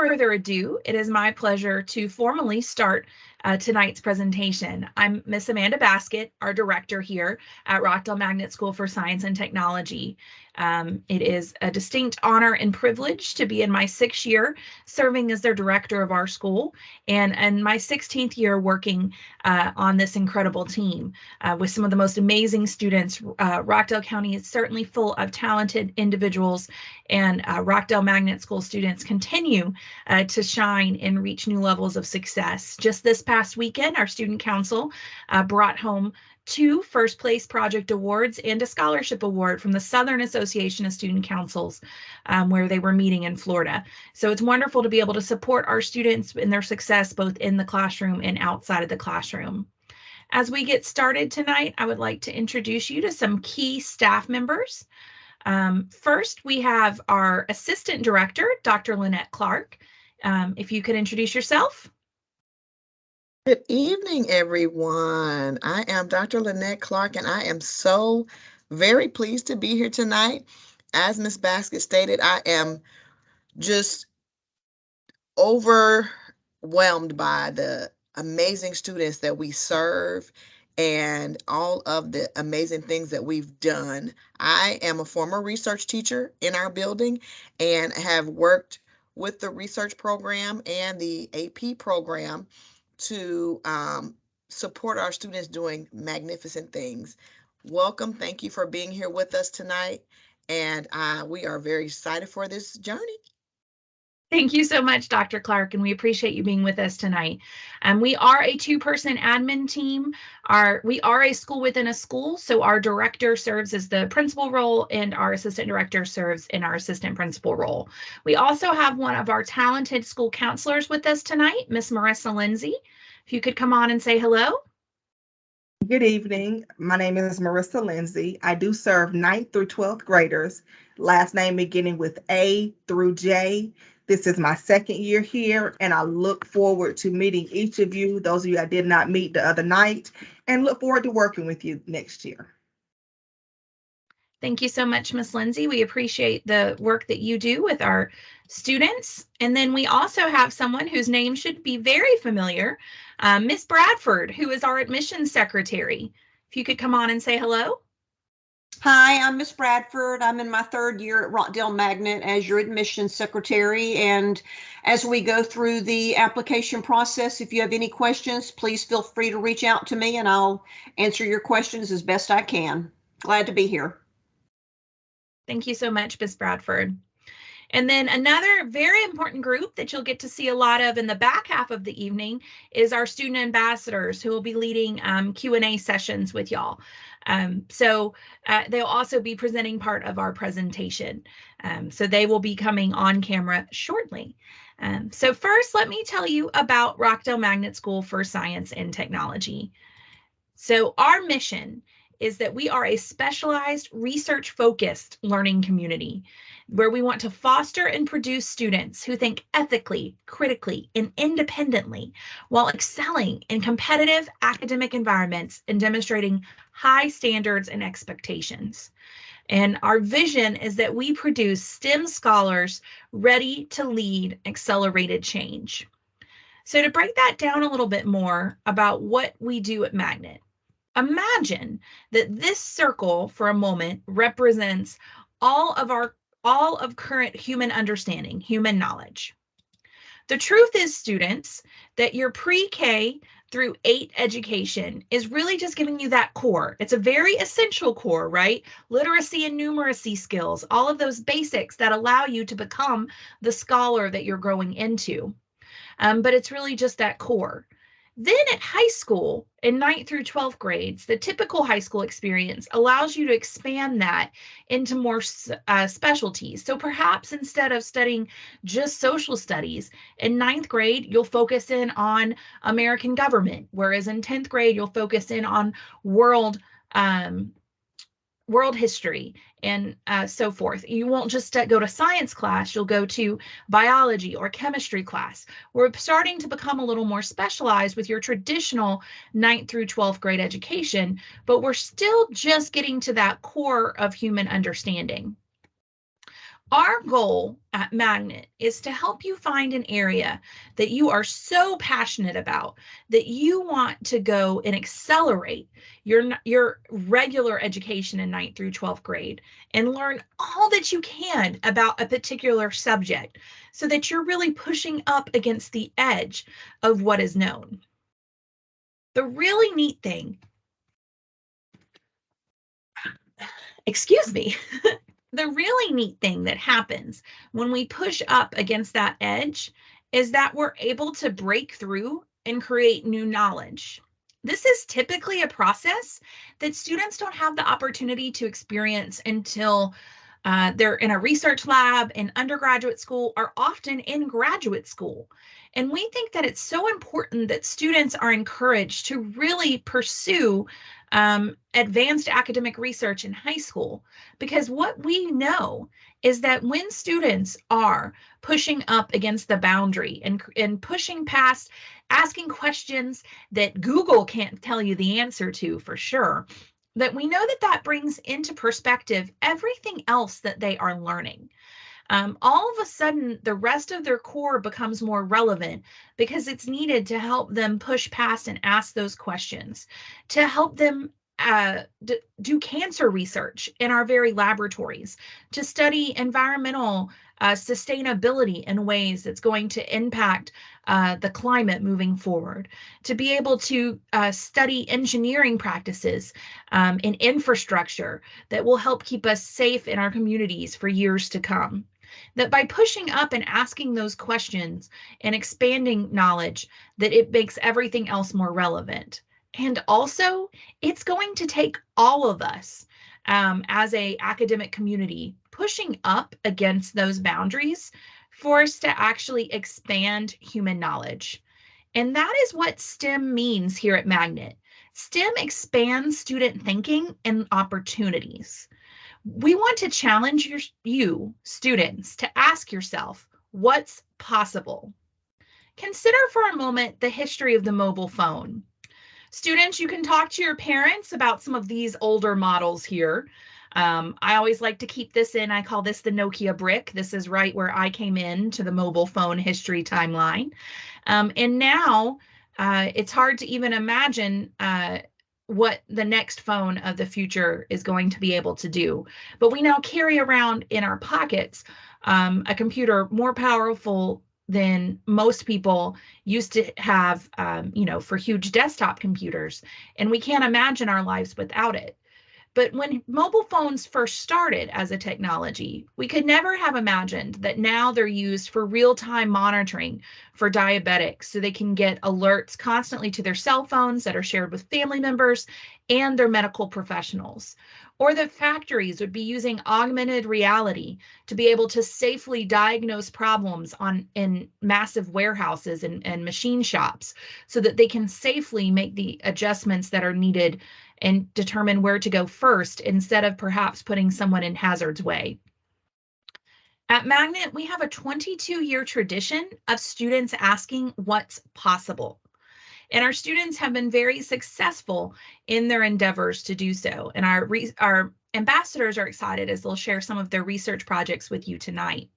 further ado, it is my pleasure to formally start tonight's presentation. I'm Miss Amanda Baskett, our director here at Rockdale Magnet School for Science and Technology. It is a distinct honor and privilege to be in my 6th year serving as their director of our school and my 16th year working on this incredible team with some of the most amazing students. Rockdale County is certainly full of talented individuals, and Rockdale Magnet School students continue to shine and reach new levels of success. Just this past weekend, our student council brought home 2 first place project awards and a scholarship award from the Southern Association of Student Councils, where they were meeting in Florida. So it's wonderful to be able to support our students in their success, both in the classroom and outside of the classroom. As we get started tonight, I would like to introduce you to some key staff members. First, we have our Assistant Director, Dr. Lynette Clark. If you could introduce yourself. Good evening, everyone. I am Dr. Lynette Clark, and I am so very pleased to be here tonight. As Ms. Baskett stated, I am just overwhelmed by the amazing students that we serve and all of the amazing things that we've done. I am a former research teacher in our building and have worked with the research program and the AP program to support our students doing magnificent things. Welcome. Thank you for being here with us tonight. And we are very excited for this journey. Thank you so much, Dr. Clark, and we appreciate you being with us tonight. We are a 2-person admin team. We are a school within a school, so our director serves as the principal role and our assistant director serves in our assistant principal role. We also have one of our talented school counselors with us tonight, Miss Marissa Lindsay. If you could come on and say hello. Good evening. My name is Marissa Lindsay. I do serve 9th through 12th graders, last name beginning with A through J. This is my 2nd year here, and I look forward to meeting each of you, those of you I did not meet the other night, and look forward to working with you next year. Thank you so much, Miss Lindsay. We appreciate the work that you do with our students. And then we also have someone whose name should be very familiar, Miss Bradford, who is our admissions secretary. If you could come on and say hello. Hi, I'm Miss Bradford. I'm in my 3rd year at Rockdale Magnet as your admissions secretary. And as we go through the application process, if you have any questions, please feel free to reach out to me and I'll answer your questions as best I can. Glad to be here. Thank you so much, Miss Bradford. And then another very important group that you'll get to see a lot of in the back half of the evening is our student ambassadors, who will be leading Q&A sessions with y'all. They'll also be presenting part of our presentation. So they will be coming on camera shortly. So first, let me tell you about Rockdale Magnet School for Science and Technology. So our mission is that we are a specialized, research-focused learning community where we want to foster and produce students who think ethically, critically, and independently while excelling in competitive academic environments and demonstrating high standards and expectations. And our vision is that we produce STEM scholars ready to lead accelerated change. So to break that down a little bit more about what we do at Magnet, imagine that this circle for a moment represents all of current human understanding, human knowledge. The truth is, students, that your pre-K through 8 education is really just giving you that core. It's a very essential core, right? Literacy and numeracy skills, all of those basics that allow you to become the scholar that you're growing into. But it's really just that core. Then at high school, in 9th through 12th grades, the typical high school experience allows you to expand that into more specialties. So perhaps instead of studying just social studies, in 9th grade, you'll focus in on American government, whereas in 10th grade, you'll focus in on world history and so forth. You won't just go to science class, you'll go to biology or chemistry class. We're starting to become a little more specialized with your traditional 9th through 12th grade education, but we're still just getting to that core of human understanding. Our goal at Magnet is to help you find an area that you are so passionate about that you want to go and accelerate your regular education in 9th through 12th grade and learn all that you can about a particular subject so that you're really pushing up against the edge of what is known. The really neat thing, excuse me, the really neat thing that happens when we push up against that edge is that we're able to break through and create new knowledge. This is typically a process that students don't have the opportunity to experience until they're in a research lab in undergraduate school or often in graduate school. And we think that it's so important that students are encouraged to really pursue advanced academic research in high school, because what we know is that when students are pushing up against the boundary and pushing past asking questions that Google can't tell you the answer to for sure, that we know that that brings into perspective everything else that they are learning. All of a sudden, the rest of their core becomes more relevant because it's needed to help them push past and ask those questions, to help them do cancer research in our very laboratories, to study environmental sustainability in ways that's going to impact the climate moving forward, to be able to study engineering practices in infrastructure that will help keep us safe in our communities for years to come. That by pushing up and asking those questions and expanding knowledge, that it makes everything else more relevant. And also, it's going to take all of us as a academic community pushing up against those boundaries for us to actually expand human knowledge. And that is what STEM means here at Magnet. STEM expands student thinking and opportunities. We want to challenge you, students, to ask yourself, what's possible? Consider for a moment the history of the mobile phone. Students, you can talk to your parents about some of these older models here. I always like to keep this in. I call this the Nokia brick. This is right where I came in to the mobile phone history timeline. And now it's hard to even imagine what the next phone of the future is going to be able to do. But we now carry around in our pockets a computer more powerful than most people used to have, for huge desktop computers. And we can't imagine our lives without it. But when mobile phones first started as a technology, we could never have imagined that now they're used for real-time monitoring for diabetics, so they can get alerts constantly to their cell phones that are shared with family members and their medical professionals. Or that factories would be using augmented reality to be able to safely diagnose problems in massive warehouses and machine shops so that they can safely make the adjustments that are needed and determine where to go first instead of perhaps putting someone in hazard's way. At Magnet, we have a 22-year tradition of students asking what's possible. And our students have been very successful in their endeavors to do so. And our ambassadors are excited as they'll share some of their research projects with you tonight.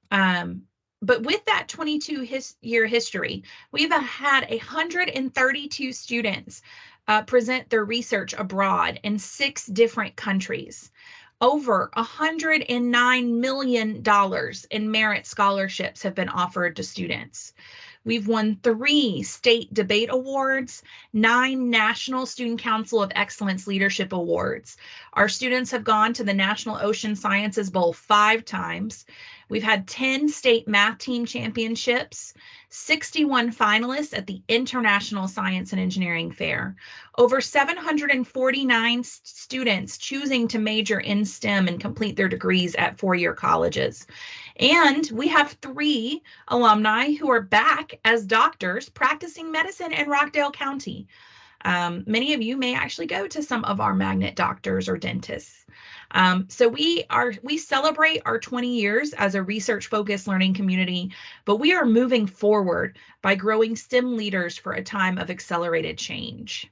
But with that 22-year history, we've had 132 students present their research abroad in 6 different countries. Over $109 million in merit scholarships have been offered to students. We've won 3 state debate awards, 9 National Student Council of Excellence Leadership Awards. Our students have gone to the National Ocean Sciences Bowl 5 times. We've had 10 state math team championships, 61 finalists at the International Science and Engineering Fair, over 749 students choosing to major in STEM and complete their degrees at 4-year colleges. And we have 3 alumni who are back as doctors practicing medicine in Rockdale County. Many of you may actually go to some of our Magnet doctors or dentists. So we celebrate our 20 years as a research-focused learning community, but we are moving forward by growing STEM leaders for a time of accelerated change.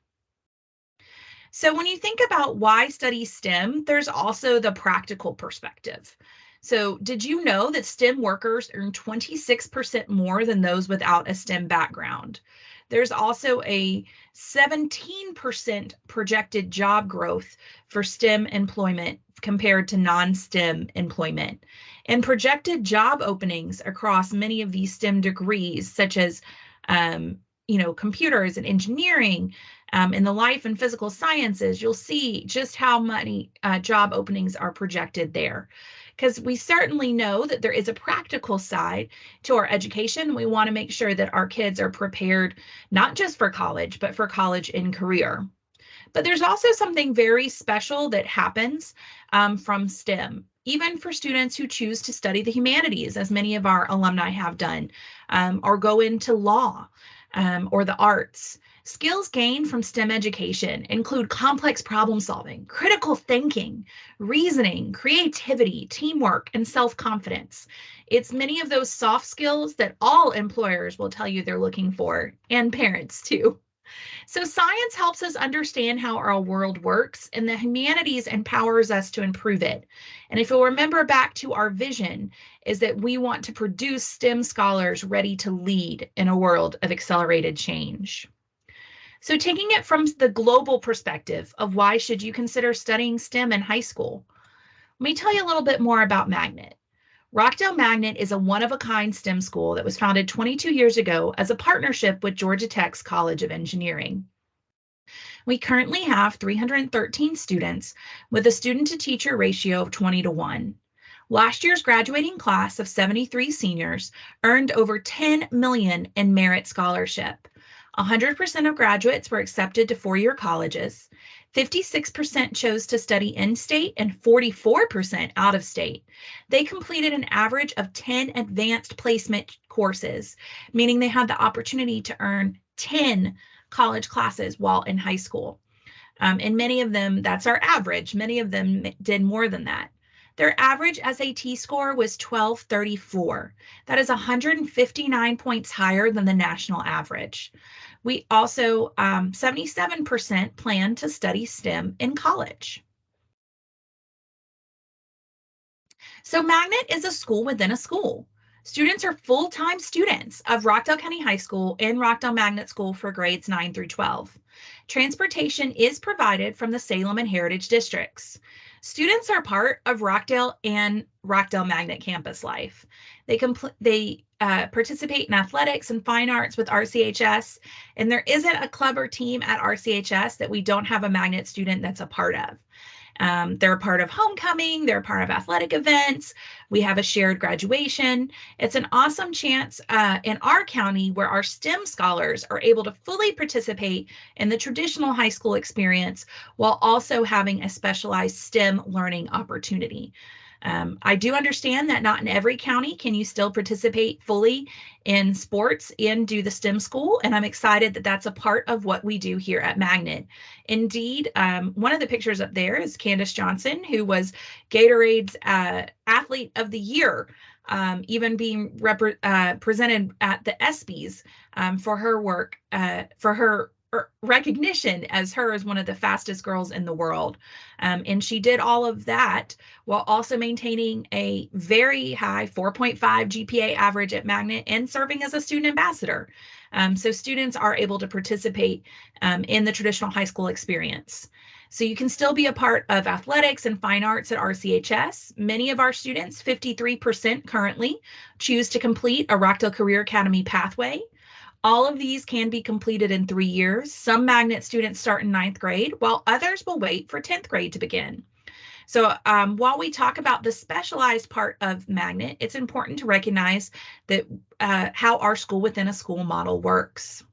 So when you think about why study STEM, there's also the practical perspective. So did you know that STEM workers earn 26% more than those without a STEM background? There's also a 17% projected job growth for STEM employment compared to non-STEM employment. And projected job openings across many of these STEM degrees, such as computers and engineering, in the life and physical sciences, you'll see just how many job openings are projected there. Because we certainly know that there is a practical side to our education. We want to make sure that our kids are prepared not just for college, but for college and career. But there's also something very special that happens from STEM, even for students who choose to study the humanities, as many of our alumni have done, or go into law or the arts. Skills gained from STEM education include complex problem solving, critical thinking, reasoning, creativity, teamwork, and self-confidence. It's many of those soft skills that all employers will tell you they're looking for, and parents too. So science helps us understand how our world works, and the humanities empowers us to improve it. And if you'll remember back to our vision, is that we want to produce STEM scholars ready to lead in a world of accelerated change. So taking it from the global perspective of why should you consider studying STEM in high school, let me tell you a little bit more about Magnet. Rockdale Magnet is a one-of-a-kind STEM school that was founded 22 years ago as a partnership with Georgia Tech's College of Engineering. We currently have 313 students with a student-to-teacher ratio of 20-1. Last year's graduating class of 73 seniors earned over $10 million in merit scholarship. 100% of graduates were accepted to four-year colleges. 56% chose to study in-state and 44% out-of-state. They completed an average of 10 advanced placement courses, meaning they had the opportunity to earn 10 college classes while in high school. And many of them, that's our average. Many of them did more than that. Their average SAT score was 1234. That is 159 points higher than the national average. We also, 77% plan to study STEM in college. So Magnet is a school within a school. Students are full-time students of Rockdale County High School and Rockdale Magnet School for grades 9 through 12. Transportation is provided from the Salem and Heritage districts. Students are part of Rockdale and Rockdale Magnet campus life. They participate in athletics and fine arts with RCHS, and there isn't a club or team at RCHS that we don't have a Magnet student that's a part of. They're a part of homecoming, they're a part of athletic events, we have a shared graduation. It's an awesome chance in our county where our STEM scholars are able to fully participate in the traditional high school experience while also having a specialized STEM learning opportunity. I do understand that not in every county can you still participate fully in sports and do the STEM school, and I'm excited that that's a part of what we do here at Magnet. Indeed, one of the pictures up there is Candace Johnson, who was Gatorade's Athlete of the Year, even being presented at the ESPYs for her work, for her recognition as her as one of the fastest girls in the world. And she did all of that while also maintaining a very high 4.5 GPA average at Magnet and serving as a student ambassador. So students are able to participate in the traditional high school experience. So you can still be a part of athletics and fine arts at RCHS. Many of our students, 53% currently, choose to complete a Rockdale Career Academy pathway. All of these can be completed in 3 years. Some Magnet students start in 9th grade, while others will wait for 10th grade to begin. So while we talk about the specialized part of Magnet, it's important to recognize that how our school within a school model works.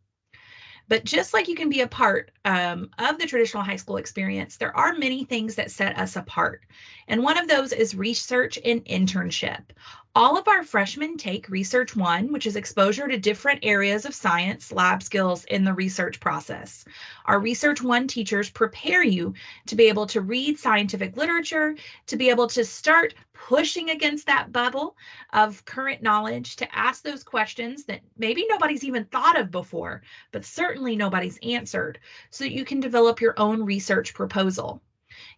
But just like you can be a part of the traditional high school experience, there are many things that set us apart. And one of those is research and internship. All of our freshmen take Research 1, which is exposure to different areas of science, lab skills in the research process. Our Research 1 teachers prepare you to be able to read scientific literature, to be able to start pushing against that bubble of current knowledge, to ask those questions that maybe nobody's even thought of before, but certainly nobody's answered, so that you can develop your own research proposal.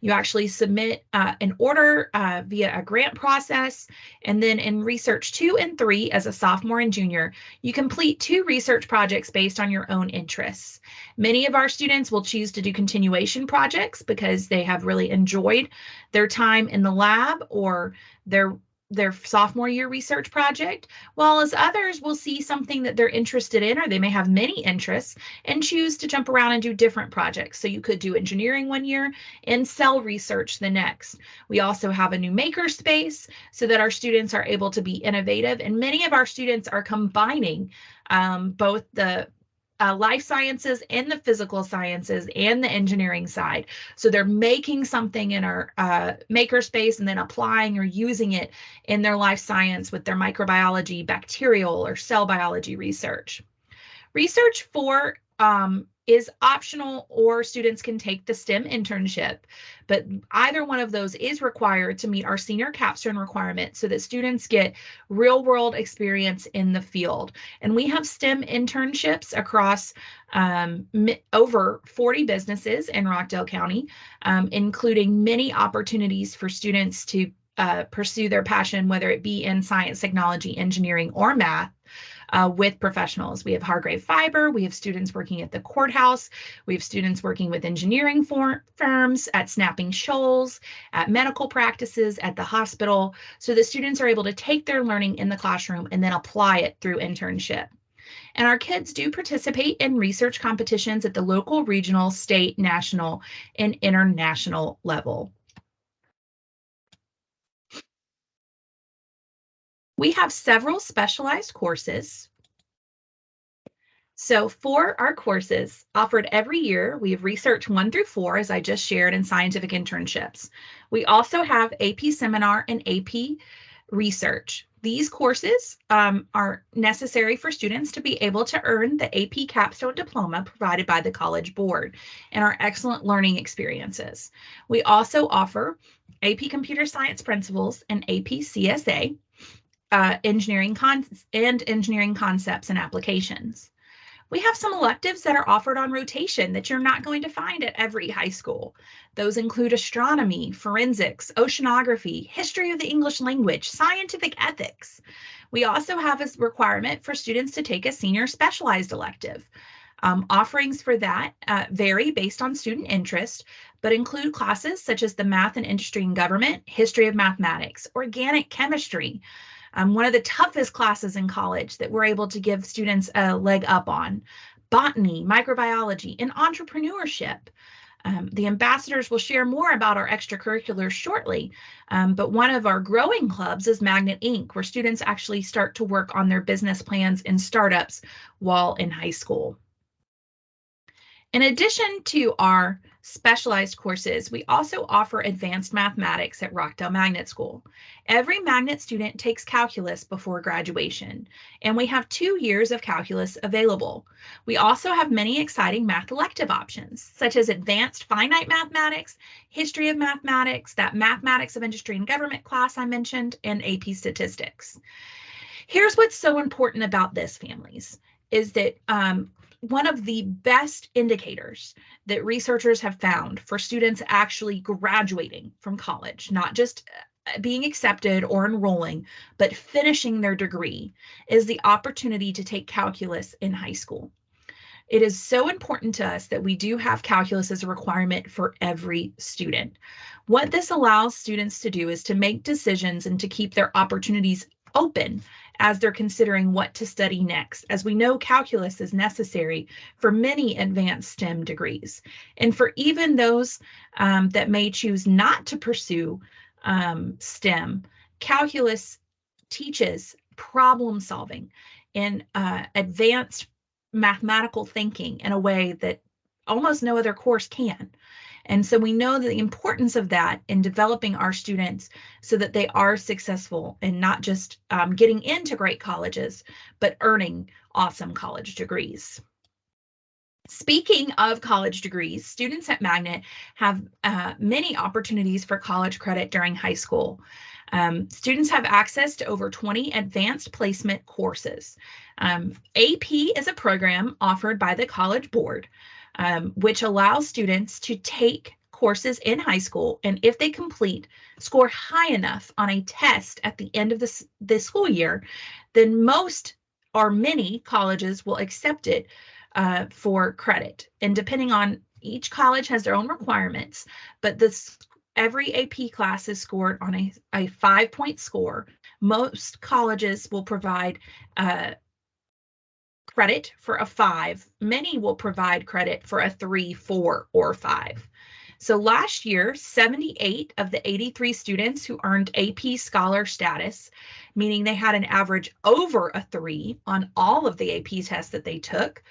You actually submit an order via a grant process. And then in Research 2 and 3, as a sophomore and junior, you complete 2 research projects based on your own interests. Many of our students will choose to do continuation projects because they have really enjoyed their time in the lab or their sophomore year research project, while as others will see something that they're interested in, or they may have many interests and choose to jump around and do different projects. So you could do engineering one year and cell research the next. We also have a new maker space so that our students are able to be innovative, and many of our students are combining both the life sciences and the physical sciences and the engineering side. So they're making something in our makerspace and then applying or using it in their life science with their microbiology, bacterial, or cell biology research. Research 4 is optional, or students can take the STEM internship, but either one of those is required to meet our senior capstone requirement so that students get real world experience in the field. And we have STEM internships across over 40 businesses in Rockdale County, including many opportunities for students to pursue their passion, whether it be in science, technology, engineering, or math. With professionals. We have Hargrave Fiber, we have students working at the courthouse, we have students working with engineering firms, at Snapping Shoals, at medical practices, at the hospital, so the students are able to take their learning in the classroom and then apply it through internship. And our kids do participate in research competitions at the local, regional, state, national, and international level. We have several specialized courses. So for our courses offered every year, we have Research 1 through 4, as I just shared, in scientific internships. We also have AP Seminar and AP Research. These courses are necessary for students to be able to earn the AP Capstone Diploma provided by the College Board and are excellent learning experiences. We also offer AP Computer Science Principles and AP CSA, engineering concepts and applications. We have some electives that are offered on rotation that you're not going to find at every high school. Those include astronomy, forensics, oceanography, history of the English language, scientific ethics. We also have a requirement for students to take a senior specialized elective. Offerings for that vary based on student interest, but include classes such as the Math and Industry and Government, History of Mathematics, Organic Chemistry, one of the toughest classes in college that we're able to give students a leg up on, botany, microbiology, and entrepreneurship. The ambassadors will share more about our extracurriculars shortly, but one of our growing clubs is Magnet Inc., where students actually start to work on their business plans and startups while in high school. In addition to our specialized courses, we also offer advanced mathematics at Rockdale Magnet School. Every magnet student takes calculus before graduation, and we have 2 years of calculus available. We also have many exciting math elective options, such as advanced finite mathematics, history of mathematics, that mathematics of industry and government class I mentioned, and AP statistics. Here's what's so important about this, families, is that one of the best indicators that researchers have found for students actually graduating from college, not just being accepted or enrolling, but finishing their degree, is the opportunity to take calculus in high school. It is so important to us that we do have calculus as a requirement for every student. What this allows students to do is to make decisions and to keep their opportunities open as they're considering what to study next. As we know, calculus is necessary for many advanced STEM degrees. And for even those that may choose not to pursue STEM, calculus teaches problem solving and advanced mathematical thinking in a way that almost no other course can. And so we know the importance of that in developing our students so that they are successful and not just getting into great colleges, but earning awesome college degrees. Speaking of college degrees, students at Magnet have many opportunities for college credit during high school. Students have access to over 20 advanced placement courses. AP is a program offered by the College Board, which allows students to take courses in high school, and if they complete, score high enough on a test at the end of the school year, then most or many colleges will accept it for credit. And depending on each college has their own requirements, but every AP class is scored on a 5-point score. Most colleges will provide credit for a 5. Many will provide credit for a 3, 4, or 5. So last year, 78 of the 83 students who earned AP Scholar status, meaning they had an average over a 3 on all of the AP tests that they took,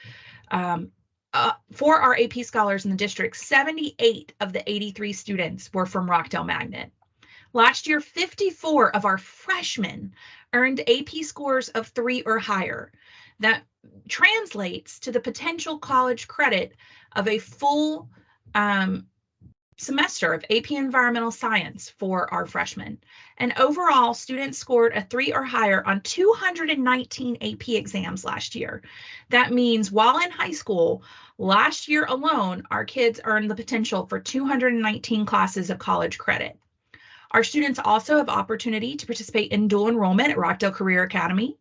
for our AP Scholars in the district, 78 of the 83 students were from Rockdale Magnet. Last year, 54 of our freshmen earned AP scores of 3 or higher. That translates to the potential college credit of a full semester of AP Environmental Science for our freshmen. And overall, students scored a 3 or higher on 219 AP exams last year. That means while in high school, last year alone, our kids earned the potential for 219 classes of college credit. Our students also have opportunity to participate in dual enrollment at Rockdale Career Academy.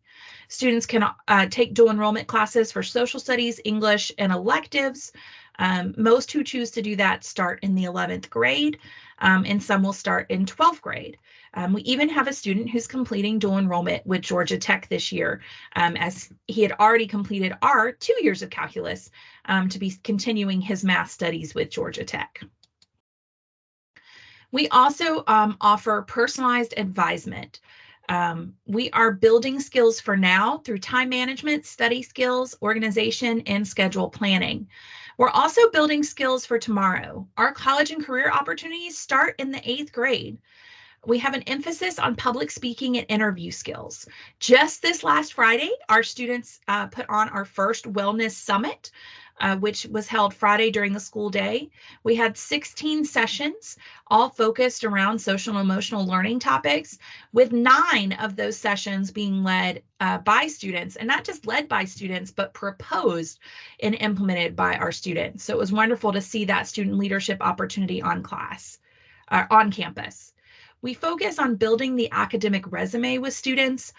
Students can take dual enrollment classes for social studies, English, and electives. Most who choose to do that start in the 11th grade, and some will start in 12th grade. We even have a student who's completing dual enrollment with Georgia Tech this year, as he had already completed our 2 years of calculus to be continuing his math studies with Georgia Tech. We also offer personalized advisement. We are building skills for now through time management, study skills, organization, and schedule planning. We're also building skills for tomorrow. Our college and career opportunities start in the 8th grade. We have an emphasis on public speaking and interview skills. Just this last Friday, our students put on our first wellness summit, which was held Friday during the school day. We had 16 sessions, all focused around social and emotional learning topics, with 9 of those sessions being led by students, and not just led by students, but proposed and implemented by our students. So it was wonderful to see that student leadership opportunity on campus. We focus on building the academic resume with students,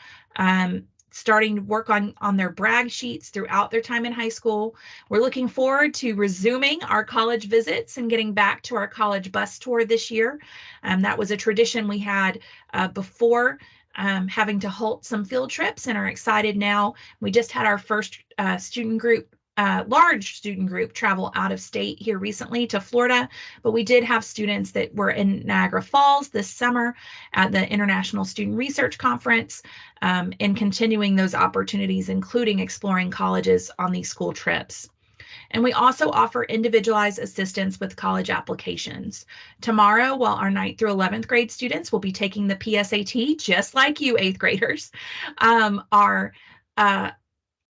starting to work on their brag sheets throughout their time in high school. We're looking forward to resuming our college visits and getting back to our college bus tour this year. That was a tradition we had before having to halt some field trips, and are excited now. We just had our first large student group travel out of state here recently to Florida, but we did have students that were in Niagara Falls this summer at the International Student Research Conference, and continuing those opportunities, including exploring colleges on these school trips. And we also offer individualized assistance with college applications. Tomorrow, while our 9th through 11th grade students will be taking the PSAT, just like you 8th graders,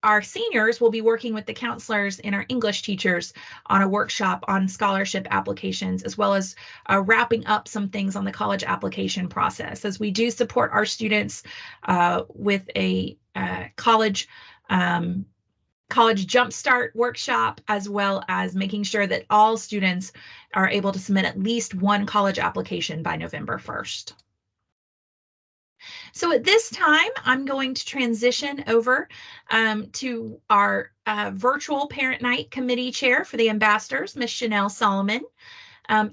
our seniors will be working with the counselors and our English teachers on a workshop on scholarship applications, as well as wrapping up some things on the college application process, as we do support our students with a college jumpstart workshop, as well as making sure that all students are able to submit at least one college application by November 1st. So at this time, I'm going to transition over to our virtual Parent Night Committee Chair for the Ambassadors, Ms. Chanel Solomon,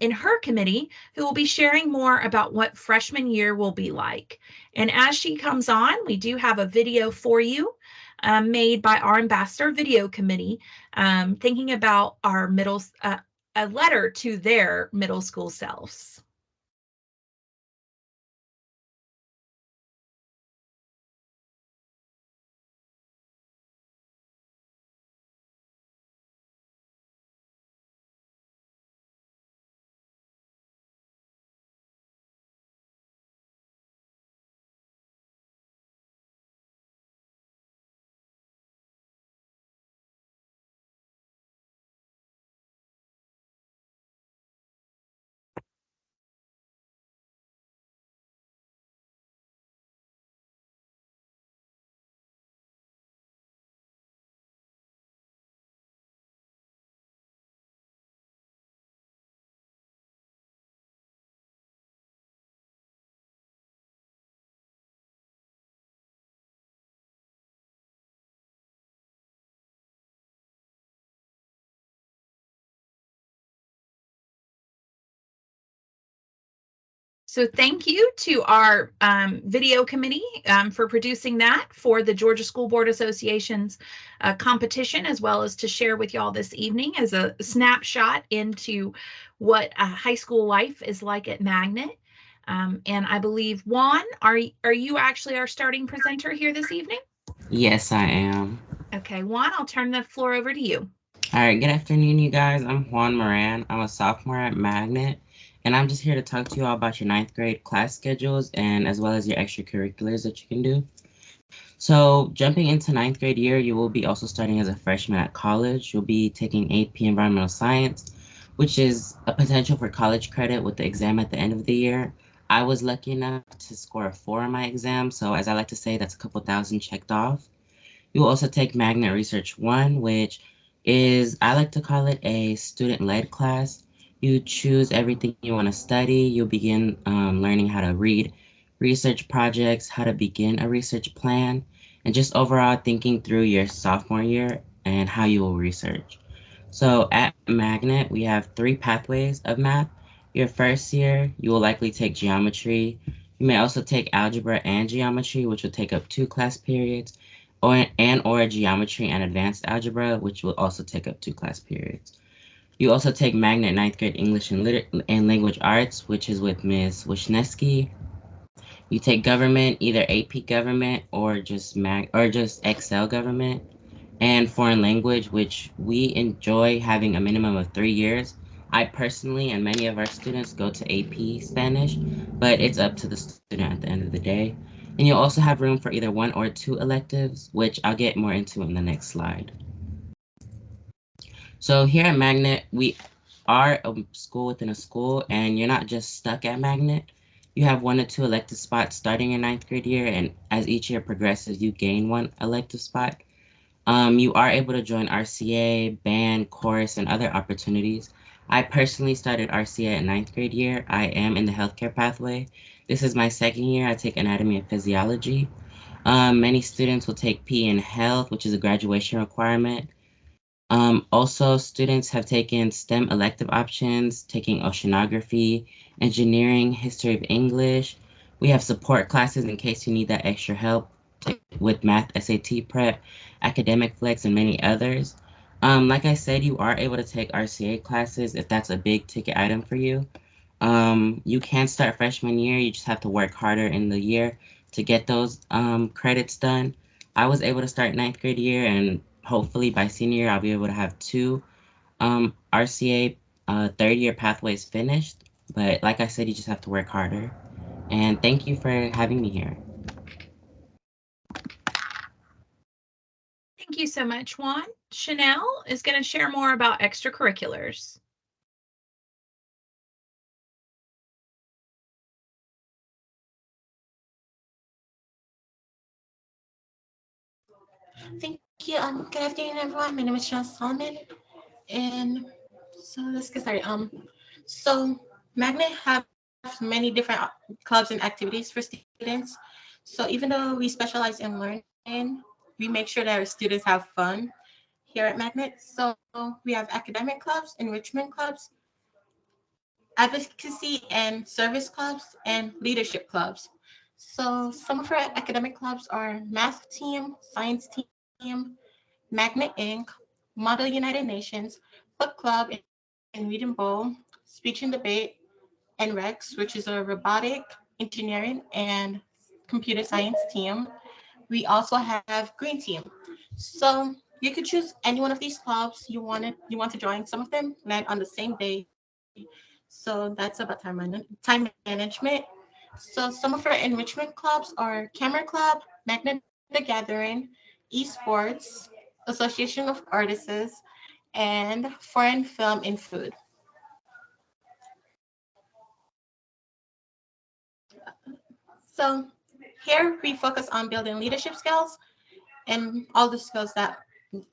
in her committee, who will be sharing more about what freshman year will be like. And as she comes on, we do have a video for you made by our Ambassador Video Committee, thinking about our a letter to their middle school selves. So thank you to our video committee for producing that for the Georgia School Board Association's competition, as well as to share with y'all this evening as a snapshot into what high school life is like at Magnet. And I believe, Juan, are you actually our starting presenter here this evening? Yes, I am. Okay, Juan, I'll turn the floor over to you. All right, good afternoon, you guys. I'm Juan Moran. I'm a sophomore at Magnet, and I'm just here to talk to you all about your 9th grade class schedules and as well as your extracurriculars that you can do. So jumping into 9th grade year, you will be also starting as a freshman at college. You'll be taking AP Environmental Science, which is a potential for college credit with the exam at the end of the year. I was lucky enough to score a 4 on my exam, so as I like to say, that's a couple thousand checked off. You will also take Magnet Research 1, which is, I like to call it a student-led class. You choose everything you want to study. You'll begin learning how to read research projects, how to begin a research plan, and just overall thinking through your sophomore year and how you will research. So at Magnet, we have 3 pathways of math. Your first year, you will likely take geometry. You may also take algebra and geometry, which will take up 2 class periods, or geometry and advanced algebra, which will also take up 2 class periods. You also take Magnet 9th grade English and Language Arts, which is with Ms. Wisniewski. You take government, either AP government or just Excel government, and foreign language, which we enjoy having a minimum of 3 years. I personally and many of our students go to AP Spanish, but it's up to the student at the end of the day. And you'll also have room for either 1 or 2 electives, which I'll get more into in the next slide. So here at Magnet, we are a school within a school, and you're not just stuck at Magnet. You have 1 or 2 elective spots starting your 9th grade year, and as each year progresses, you gain 1 elective spot. You are able to join RCA, band, chorus, and other opportunities. I personally started RCA at 9th grade year. I am in the healthcare pathway. This is my 2nd year. I take anatomy and physiology. Many students will take PE in health, which is a graduation requirement. Also, students have taken STEM elective options, taking oceanography, engineering, history of English. We have support classes in case you need that extra help with math, SAT prep, academic flex, and many others. Like I said, you are able to take RCA classes if that's a big ticket item for you. You can start freshman year. You just have to work harder in the year to get those credits done. I was able to start 9th grade year, and hopefully by senior year, I'll be able to have 2 RCA 3rd year pathways finished. But like I said, you just have to work harder. And thank you for having me here. Thank you so much, Juan. Chanel is going to share more about extracurriculars. Thank you. Good afternoon, everyone. My name is Chanel Solomon, and so let's get started. So Magnet have many different clubs and activities for students. So even though we specialize in learning, we make sure that our students have fun here at Magnet. So we have academic clubs, enrichment clubs, advocacy and service clubs, and leadership clubs. So some of our academic clubs are math team, science team, Magnet Inc., Model United Nations, Book Club and Reading Bowl, Speech and Debate, and Rex, which is a robotic, engineering, and computer science team. We also have Green Team. So you could choose any one of these clubs you want to join. Some of them land on the same day. So that's about time management. So some of our enrichment clubs are Camera Club, Magnet the Gathering, Esports, Association of Artists, and Foreign Film and Food. So here we focus on building leadership skills and all the skills that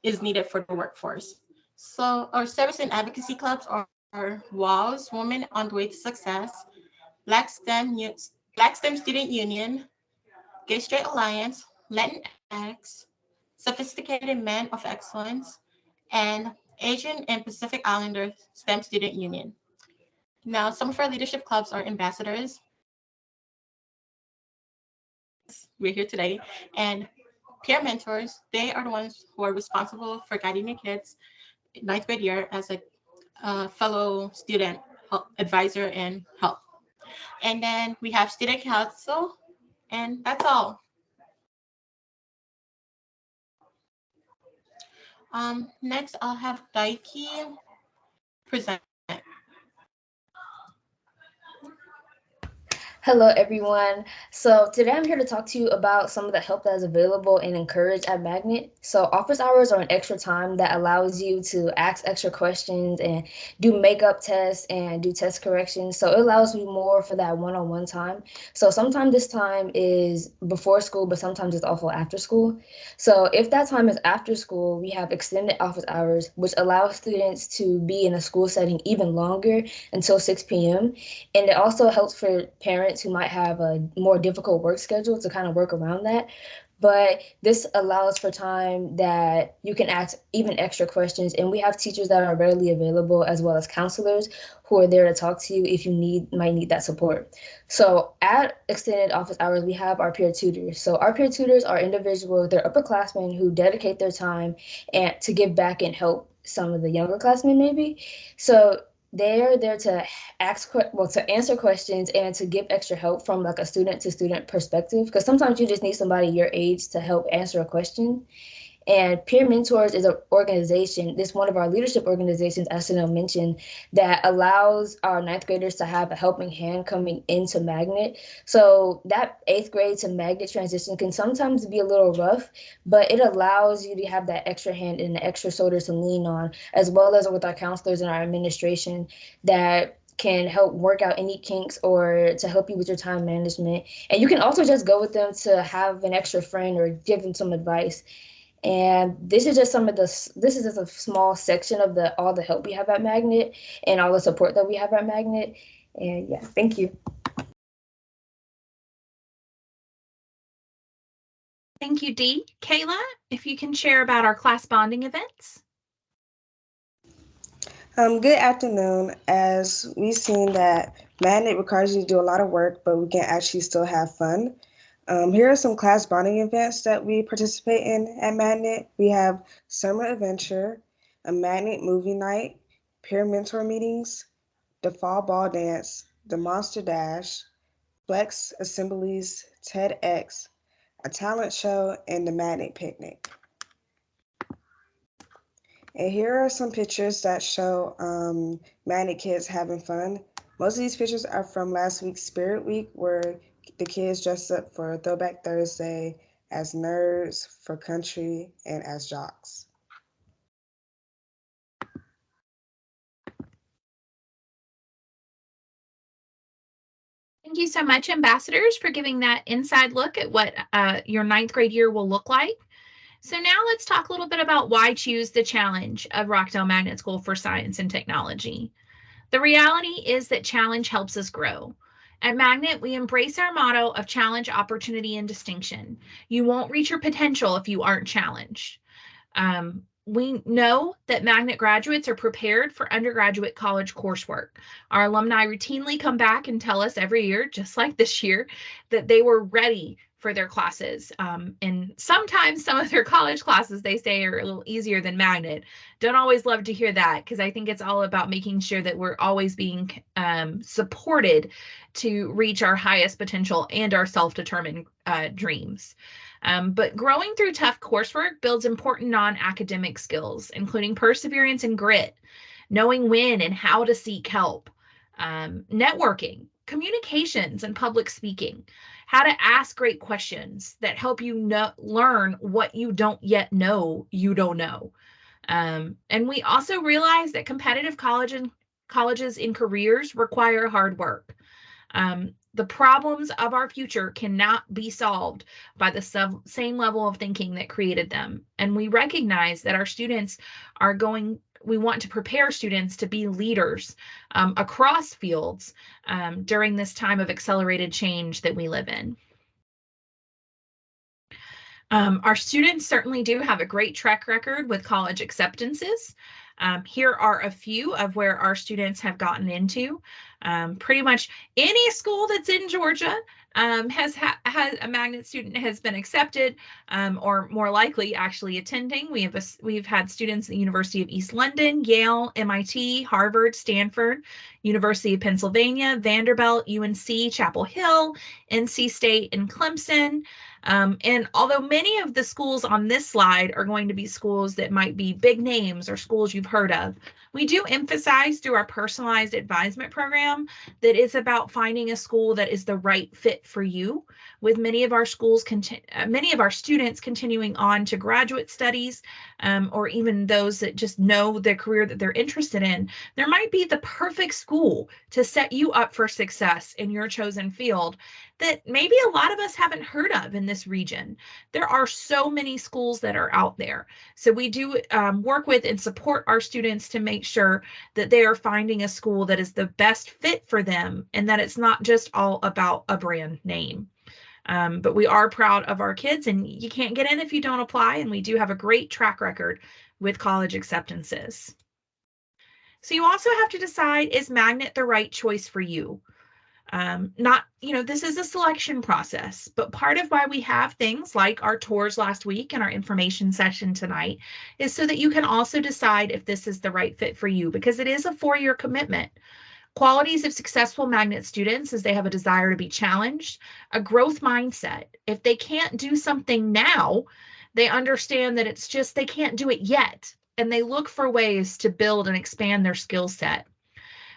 is needed for the workforce. So our service and advocacy clubs are WALS, Women on the Way to Success, Black STEM, Black STEM Student Union, Gay Straight Alliance, Latinx, Sophisticated Men of Excellence, and Asian and Pacific Islander STEM Student Union. Now, some of our leadership clubs are ambassadors, we're here today. And peer mentors, they are the ones who are responsible for guiding your kids ninth grade year as a fellow student advisor and help. And then we have student council, and that's all. Next, I'll have Daiki present. Hello, everyone. So today I'm here to talk to you about some of the help that is available and encouraged at Magnet. So office hours are an extra time that allows you to ask extra questions and do makeup tests and do test corrections. So it allows you more for that one-on-one time. So sometimes this time is before school, but sometimes it's also after school. So if that time is after school, we have extended office hours, which allows students to be in a school setting even longer until 6 p.m. And it also helps for parents who might have a more difficult work schedule to kind of work around that. But this allows for time that you can ask even extra questions. And we have teachers that are readily available, as well as counselors who are there to talk to you if you might need that support. So at extended office hours, we have our peer tutors. So our peer tutors are individuals, they're upperclassmen who dedicate their time and to give back and help some of the younger classmen maybe. So they're there to to answer questions and to give extra help from like a student to student perspective, because sometimes you just need somebody your age to help answer a question. And Peer Mentors is an organization, this one of our leadership organizations, as Sunil mentioned, that allows our ninth graders to have a helping hand coming into Magnet. So that 8th grade to Magnet transition can sometimes be a little rough, but it allows you to have that extra hand and an extra shoulder to lean on, as well as with our counselors and our administration that can help work out any kinks or to help you with your time management. And you can also just go with them to have an extra friend or give them some advice. And this is just this is just a small section of all the help we have at Magnet and all the support that we have at Magnet. And yeah, thank you. Thank you, Dee. Kayla, if you can share about our class bonding events. Good afternoon. As we've seen that Magnet requires you to do a lot of work, but we can actually still have fun. Here are some class bonding events that we participate in at Magnet. We have Summer Adventure, a Magnet movie night, peer mentor meetings, the fall ball dance, the Monster Dash, Flex Assemblies, TEDx, a talent show, and the Magnet picnic. And here are some pictures that show Magnet kids having fun. Most of these pictures are from last week's Spirit Week, where the kids dressed up for Throwback Thursday as nerds, for country, and as jocks. Thank you so much, ambassadors, for giving that inside look at what your 9th grade year will look like. So now let's talk a little bit about why choose the challenge of Rockdale Magnet School for Science and Technology. The reality is that challenge helps us grow. At Magnet, we embrace our motto of challenge, opportunity, and distinction. You won't reach your potential if you aren't challenged. We know that Magnet graduates are prepared for undergraduate college coursework. Our alumni routinely come back and tell us every year, just like this year, that they were ready for their classes. And sometimes some of their college classes, they say, are a little easier than Magnet. Don't always love to hear that, because I think it's all about making sure that we're always being supported to reach our highest potential and our self-determined dreams. But growing through tough coursework builds important non-academic skills, including perseverance and grit, knowing when and how to seek help, networking, communications, and public speaking, how to ask great questions that help you learn what you don't yet know you don't know. And we also realize that competitive colleges in careers require hard work. The problems of our future cannot be solved by the same level of thinking that created them. And we recognize that our students we want to prepare students to be leaders across fields during this time of accelerated change that we live in. Our students certainly do have a great track record with college acceptances. Here are a few of where our students have gotten into. Pretty much any school that's in Georgia, has a magnet student has been accepted, or more likely actually attending. We've had students at the University of East London, Yale, MIT, Harvard, Stanford, University of Pennsylvania, Vanderbilt, UNC, Chapel Hill, NC State, and Clemson. And although many of the schools on this slide are going to be schools that might be big names or schools you've heard of, we do emphasize through our personalized advisement program that it's about finding a school that is the right fit for you. With many of our students continuing on to graduate studies, or even those that just know the career that they're interested in, there might be the perfect school to set you up for success in your chosen field that maybe a lot of us haven't heard of in this region. There are so many schools that are out there. So we do work with and support our students to make sure that they are finding a school that is the best fit for them and that it's not just all about a brand name. But we are proud of our kids, and you can't get in if you don't apply, and we do have a great track record with college acceptances. So you also have to decide, is magnet the right choice for you? This is a selection process, but part of why we have things like our tours last week and our information session tonight is so that you can also decide if this is the right fit for you, because it is a 4-year commitment. Qualities of successful magnet students is they have a desire to be challenged, a growth mindset. If they can't do something now, they understand that it's just they can't do it yet, and they look for ways to build and expand their skill set.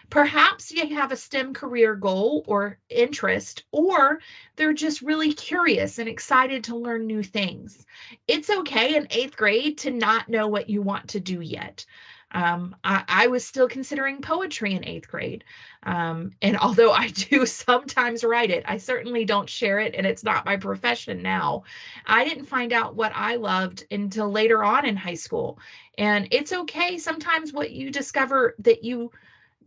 Perhaps you have a STEM career goal or interest, or they're just really curious and excited to learn new things. It's okay in 8th grade to not know what you want to do yet. I was still considering poetry in 8th grade. And although I do sometimes write it, I certainly don't share it, and it's not my profession now. I didn't find out what I loved until later on in high school. And it's okay. Sometimes what you discover that you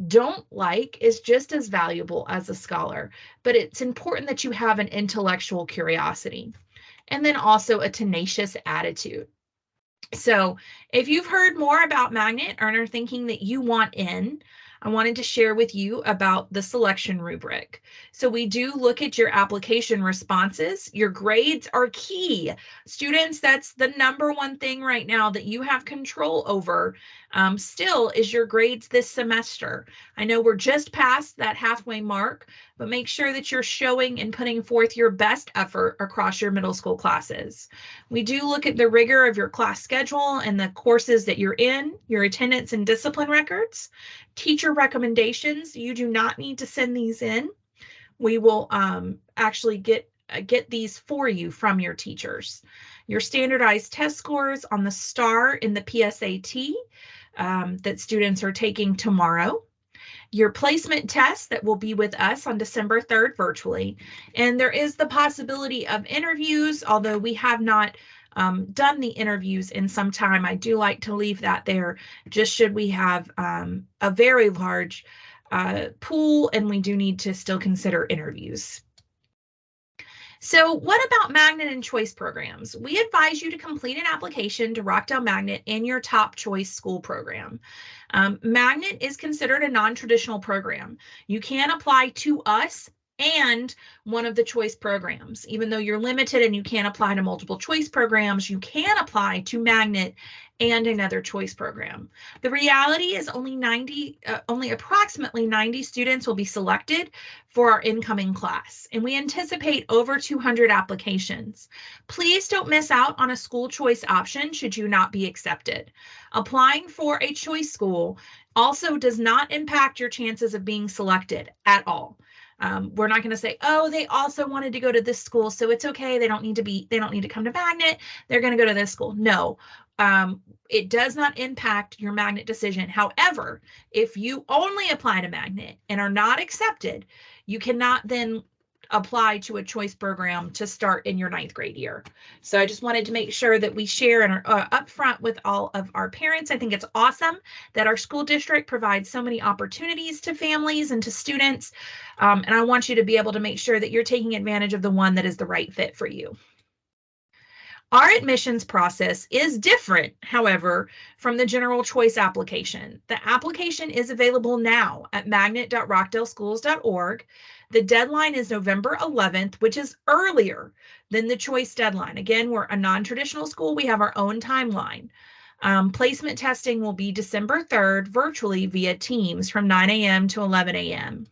don't like is just as valuable as a scholar, but it's important that you have an intellectual curiosity and then also a tenacious attitude. So if you've heard more about magnet and are thinking that you want in, I wanted to share with you about the selection rubric. So we do look at your application responses. Your grades are key. Students, that's the #1 thing right now that you have control over still is your grades this semester. I know we're just past that halfway mark, but make sure that you're showing and putting forth your best effort across your middle school classes. We do look at the rigor of your class schedule and the courses that you're in, your attendance and discipline records, teacher recommendations. You do not need to send these in. We will actually get these for you from your teachers. Your standardized test scores on the STAR in the PSAT that students are taking tomorrow. Your placement test that will be with us on December 3rd virtually. And there is the possibility of interviews, although we have not done the interviews in some time. I do like to leave that there, just should we have a very large pool and we do need to still consider interviews. So what about magnet and choice programs? We advise you to complete an application to Rockdale Magnet in your top choice school program. Magnet is considered a non-traditional program. You can apply to us and one of the choice programs. Even though you're limited and you can't apply to multiple choice programs, you can apply to magnet and another choice program. The reality is only approximately 90 students will be selected for our incoming class, and we anticipate over 200 applications. Please don't miss out on a school choice option should you not be accepted. Applying for a choice school also does not impact your chances of being selected at all. We're not going to say, oh, they also wanted to go to this school, so it's okay. They don't need to come to magnet. They're going to go to this school. No, it does not impact your magnet decision. However, if you only apply to magnet and are not accepted, you cannot then apply to a choice program to start in your 9th grade year. So I just wanted to make sure that we share and are upfront with all of our parents. I think it's awesome that our school district provides so many opportunities to families and to students. And I want you to be able to make sure that you're taking advantage of the one that is the right fit for you. Our admissions process is different, however, from the general choice application. The application is available now at magnet.rockdaleschools.org. The deadline is November 11th, which is earlier than the choice deadline. Again, we're a non-traditional school. We have our own timeline. Placement testing will be December 3rd virtually via Teams from 9 a.m. to 11 a.m.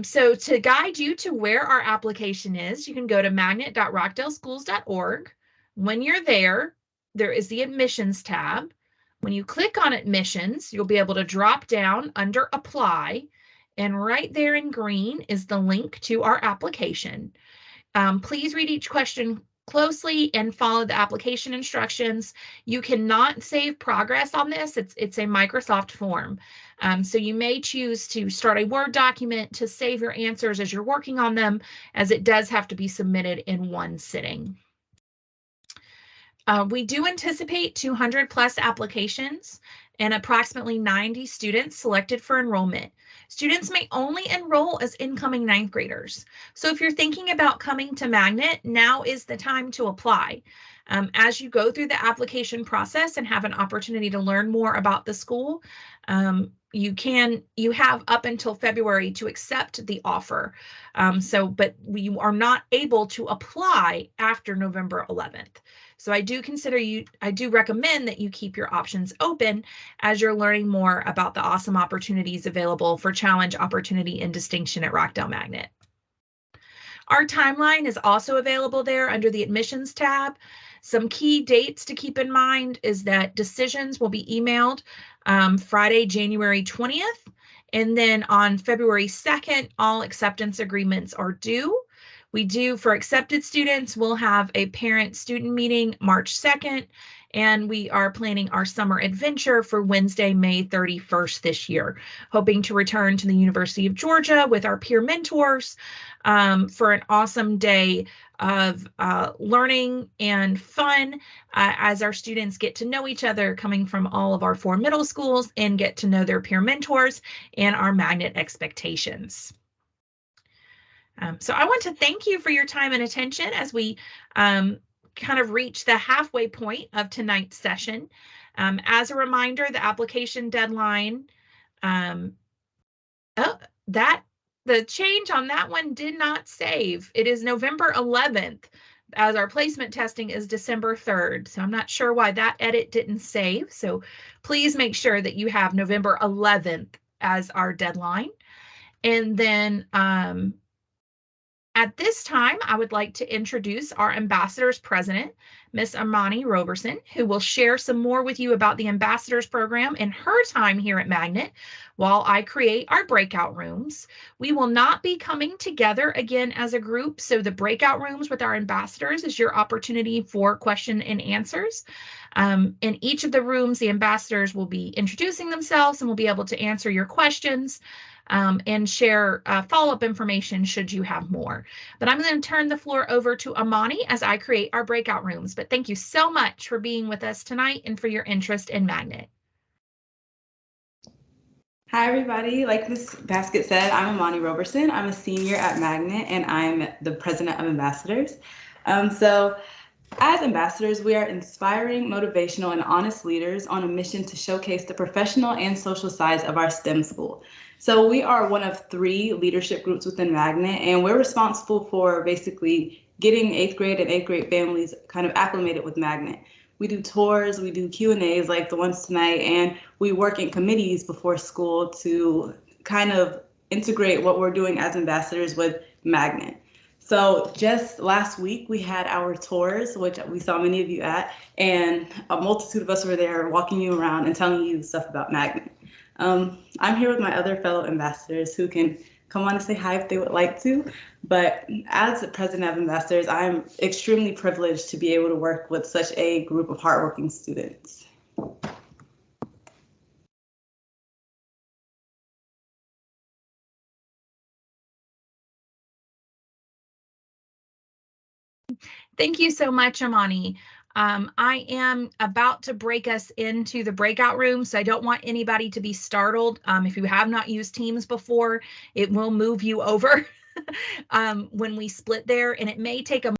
So to guide you to where our application is, you can go to magnet.rockdaleschools.org. When you're there, there is the admissions tab. When you click on admissions, you'll be able to drop down under apply, and right there in green is the link to our application. Please read each question closely and follow the application instructions. You cannot save progress on this. It's a Microsoft form. So you may choose to start a Word document to save your answers as you're working on them, as it does have to be submitted in one sitting. We do anticipate 200 plus applications and approximately 90 students selected for enrollment. Students may only enroll as incoming ninth graders. So if you're thinking about coming to Magnet, now is the time to apply. As you go through the application process and have an opportunity to learn more about the school, you have up until February to accept the offer. But you are not able to apply after November 11th. So I do recommend that you keep your options open as you're learning more about the awesome opportunities available for challenge, opportunity, and distinction at Rockdale Magnet. Our timeline is also available there under the admissions tab. Some key dates to keep in mind is that decisions will be emailed Friday, January 20th. And then on February 2nd, all acceptance agreements are due. For accepted students, we'll have a parent-student meeting March 2nd, and we are planning our summer adventure for Wednesday, May 31st this year, hoping to return to the University of Georgia with our peer mentors for an awesome day of learning and fun as our students get to know each other coming from all of our 4 middle schools and get to know their peer mentors and our Magnet expectations. So I want to thank you for your time and attention as we kind of reach the halfway point of tonight's session. As a reminder, the application deadline, the change on that one did not save. It is November 11th, as our placement testing is December 3rd. So I'm not sure why that edit didn't save. So please make sure that you have November 11th as our deadline. And then at this time, I would like to introduce our Ambassadors President, Miss Amani Roberson, who will share some more with you about the Ambassadors Program and her time here at Magnet while I create our breakout rooms. We will not be coming together again as a group, so the breakout rooms with our ambassadors is your opportunity for question and answers. In each of the rooms, the ambassadors will be introducing themselves and will be able to answer your questions and share follow-up information should you have more. But I'm going to turn the floor over to Amani as I create our breakout rooms. But thank you so much for being with us tonight and for your interest in Magnet. Hi, everybody. Like Ms. Baskett said, I'm Amani Roberson. I'm a senior at Magnet, and I'm the president of Ambassadors. So as ambassadors, we are inspiring, motivational, and honest leaders on a mission to showcase the professional and social sides of our STEM school. So we are one of 3 leadership groups within Magnet, and we're responsible for basically getting 8th grade and 8th grade families kind of acclimated with Magnet. We do tours, we do Q&As like the ones tonight, and we work in committees before school to kind of integrate what we're doing as ambassadors with Magnet. So just last week, we had our tours, which we saw many of you at, and a multitude of us were there walking you around and telling you stuff about Magnet. I'm here with my other fellow ambassadors who can come on and say hi if they would like to. But as the president of Ambassadors, I'm extremely privileged to be able to work with such a group of hardworking students. Thank you so much, Amani. I am about to break us into the breakout room, so I don't want anybody to be startled. If you have not used Teams before, it will move you over when we split there, and it may take a